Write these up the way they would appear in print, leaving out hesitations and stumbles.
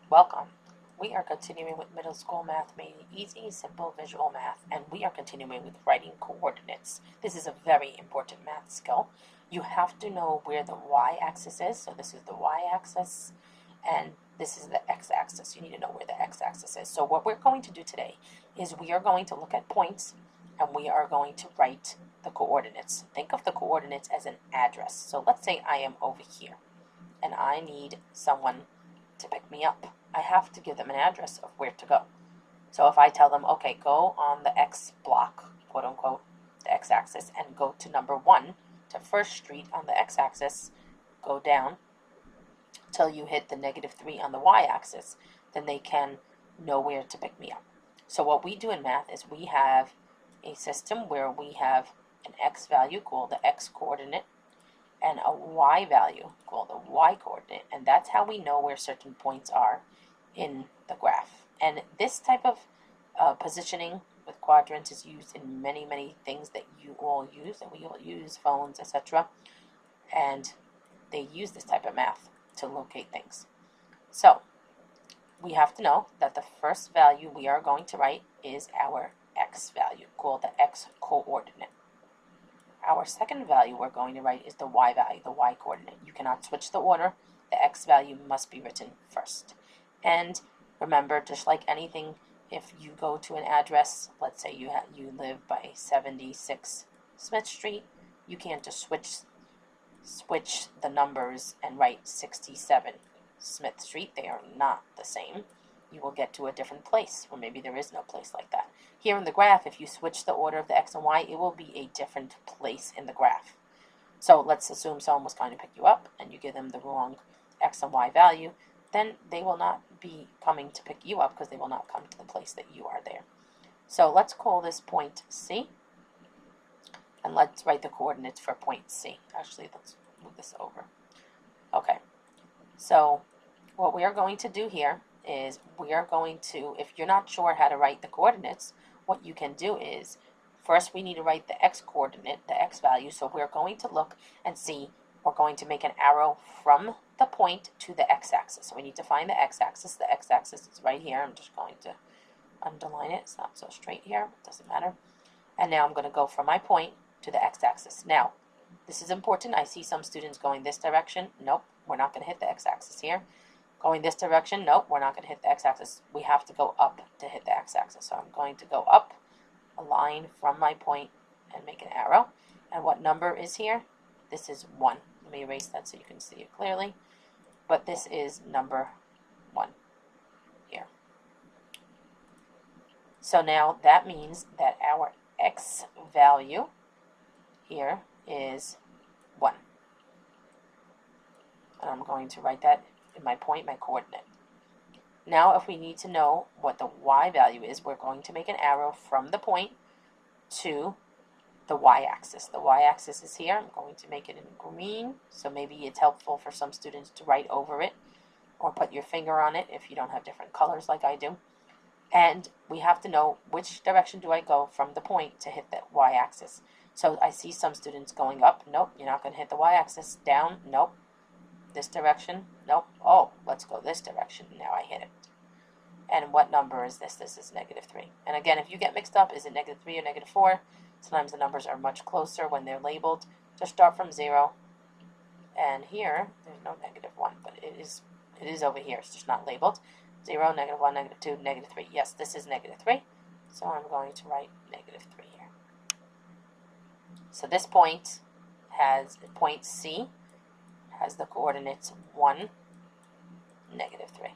Welcome. We are continuing with middle school math made easy, simple, visual math, and we are continuing with writing coordinates. This is a very important math skill. You have to know where the y-axis is. So this is the y-axis, and this is the x-axis. You need to know where the x-axis is. So what we're going to do today is we are going to look at points, and we are going to write the coordinates. Think of the coordinates as an address. So let's say I am over here, and I need someone to pick me up. I have to give them an address of where to go. So if I tell them, okay, go on the X block, quote unquote, the x-axis, and go to number 1 to First Street on the x-axis, go down till you hit the -3 on the y-axis, then they can know where to pick me up. So what we do in math is we have a system where we have an x value called the x coordinate and a y value called the y coordinate, and that's how we know where certain points are in the graph. And this type of positioning with quadrants is used in many things that you all use, that we all use, phones, etc. And they use this type of math to locate things. So we have to know that the first value we are going to write is our x value, called the x coordinate. Our second value we're going to write is the y value, the y coordinate. You cannot switch the order. The x value must be written first. And remember, just like anything, if you go to an address, let's say you live by 76 Smith Street, you can't just switch the numbers and write 67 Smith Street. They are not the same. You will get to a different place, or maybe there is no place like that. Here in the graph, if you switch the order of the x and y, it will be a different place in the graph. So let's assume someone was going to pick you up and you give them the wrong x and y value, then they will not be coming to pick you up because they will not come to the place that you are there. So let's call this point C, and let's write the coordinates for point C. Actually, let's move this over. Okay, so what we are going to do here is we are going to, if you're not sure how to write the coordinates, what you can do is, first we need to write the x coordinate, the x value. So we're going to look and see, we're going to make an arrow from the point to the x-axis. So we need to find the x-axis. The x-axis is right here. I'm just going to underline it. It's not so straight here. It doesn't matter. And now I'm going to go from my point to the x-axis. Now, this is important. I see some students going this direction. Nope, we're not going to hit the x-axis here. Going this direction, nope, we're not going to hit the x-axis. We have to go up to hit the x-axis. So I'm going to go up a line from my point and make an arrow. And what number is here? This is 1. Let me erase that so you can see it clearly. But this is number 1 here. So now that means that our x value here is 1. And I'm going to write that in my point, my coordinate. Now if we need to know what the y value is, we're going to make an arrow from the point to the y-axis. The y-axis is here. I'm going to make it in green, so maybe it's helpful for some students to write over it or put your finger on it if you don't have different colors like I do. And we have to know which direction do I go from the point to hit the y-axis. So I see some students going up. Nope, you're not going to hit the y-axis. Down. Nope. This direction? Nope. Oh, let's go this direction. Now I hit it. And what number is this? This is -3. And again, if you get mixed up, is it -3 or -4? Sometimes the numbers are much closer when they're labeled. Just start from 0. And here, there's no -1, but it is over here. It's just not labeled. 0, -1, -2, -3. Yes, this is -3. So I'm going to write -3 here. So this point has, point C, has the coordinates 1, -3.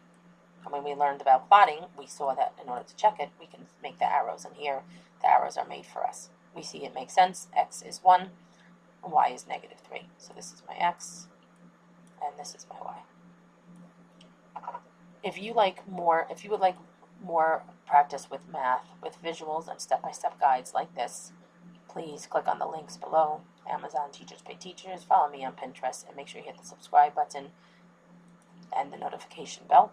And when we learned about plotting, we saw that in order to check it, we can make the arrows. And here, the arrows are made for us. We see it makes sense. X is 1, and Y is -3. So this is my X, and this is my Y. If you would like more practice with math, with visuals and step-by-step guides like this, please click on the links below. Amazon Teachers Pay Teachers. Follow me on Pinterest, and make sure you hit the subscribe button and the notification bell.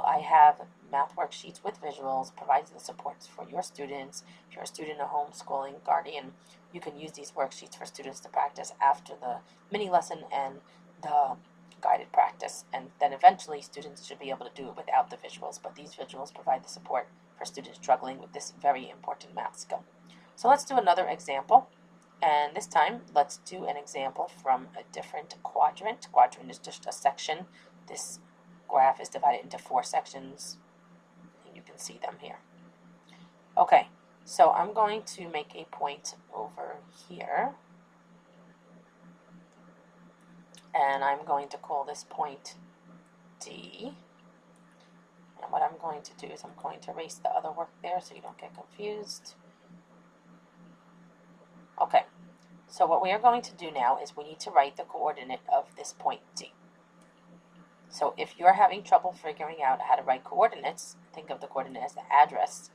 I have math worksheets with visuals, provides the supports for your students. If you're a student, a homeschooling guardian, you can use these worksheets for students to practice after the mini lesson and the guided practice, and then eventually students should be able to do it without the visuals, but these visuals provide the support for students struggling with this very important math skill. So let's do another example, and this time let's do an example from a different quadrant. Quadrant is just a section. This graph is divided into 4 sections, and you can see them here. Okay, so I'm going to make a point over here, and I'm going to call this point D. And what I'm going to do is I'm going to erase the other work there so you don't get confused. Okay, so what we are going to do now is we need to write the coordinate of this point D. So if you're having trouble figuring out how to write coordinates, think of the coordinate as the address,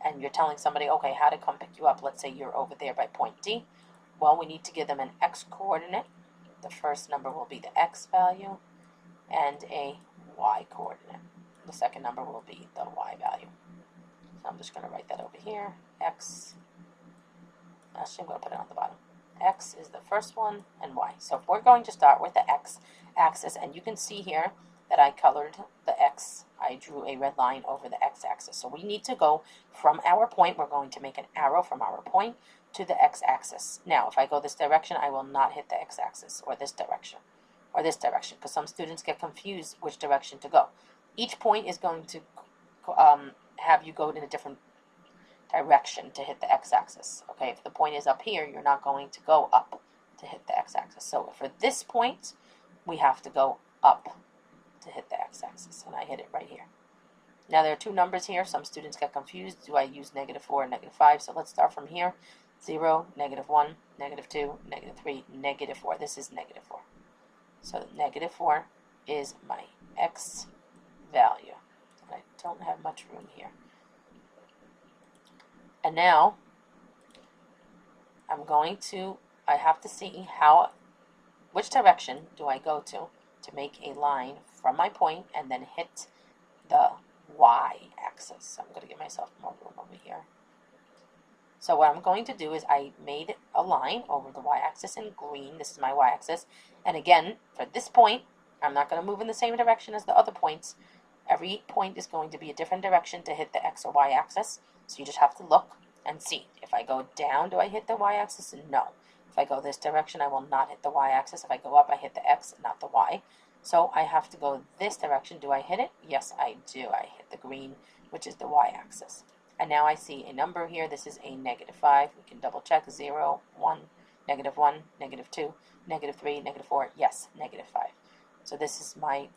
and you're telling somebody, okay, how to come pick you up. Let's say you're over there by point D. Well, we need to give them an x coordinate. The first number will be the x value, and a y coordinate. The second number will be the y value. So I'm just going to write that over here. X, actually I'm going to put it on the bottom. X is the first one, and y. So if we're going to start with the x axis, and you can see here that I colored the x. I drew a red line over the x-axis. So we need to go from our point. We're going to make an arrow from our point to the x-axis. Now, if I go this direction, I will not hit the x-axis, or this direction, because some students get confused which direction to go. Each point is going to have you go in a different direction to hit the x-axis. Okay, if the point is up here, you're not going to go up to hit the x-axis. So for this point, we have to go up to hit the x-axis, and I hit it right here. Now there are 2 numbers here. Some students get confused. Do I use -4 or -5? So let's start from here. 0, -1, -2, -3, -4. This is -4. So -4 is my x value. I don't have much room here. And now I have to see which direction do I go to make a line from my point and then hit the y-axis. So I'm going to give myself more room over here. So what I'm going to do is I made a line over the y-axis in green. This is my y-axis. And again, for this point, I'm not going to move in the same direction as the other points. Every point is going to be a different direction to hit the x or y-axis. So you just have to look and see. If I go down, do I hit the y-axis? No. If I go this direction, I will not hit the y-axis. If I go up, I hit the x, not the y. So I have to go this direction. Do I hit it? Yes, I do. I hit the green, which is the y-axis. And now I see a number here. This is a -5. We can double check. 0, 1, -1, -2, -3, -4. Yes, -5. So this is my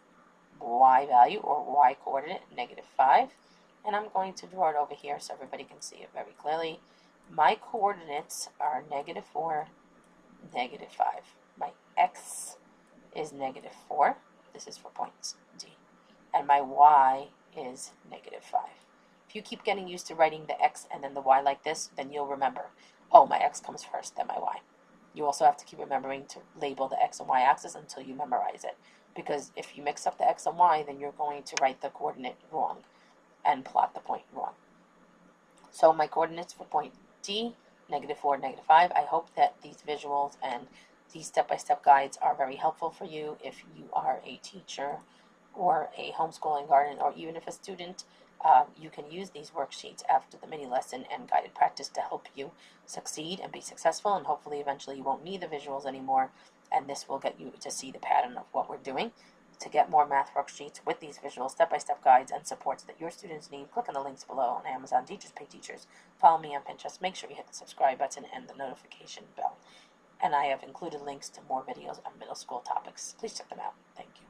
y value, or y coordinate, -5. And I'm going to draw it over here so everybody can see it very clearly. My coordinates are -4, -5. My x is -4. This is for point D. And my y is -5. If you keep getting used to writing the x and then the y like this, then you'll remember, oh, my x comes first, then my y. You also have to keep remembering to label the x and y axis until you memorize it. Because if you mix up the x and y, then you're going to write the coordinate wrong and plot the point wrong. So my coordinates for point D, -4, -5. I hope that these visuals and these step-by-step guides are very helpful for you if you are a teacher or a homeschooling guardian, or even if a student. You can use these worksheets after the mini lesson and guided practice to help you succeed and be successful, and hopefully eventually you won't need the visuals anymore, and this will get you to see the pattern of what we're doing. To get more math worksheets with these visual step-by-step guides and supports that your students need, click on the links below on Amazon Teachers Pay Teachers. Follow me on Pinterest. Make sure you hit the subscribe button and the notification bell. And I have included links to more videos on middle school topics. Please check them out. Thank you.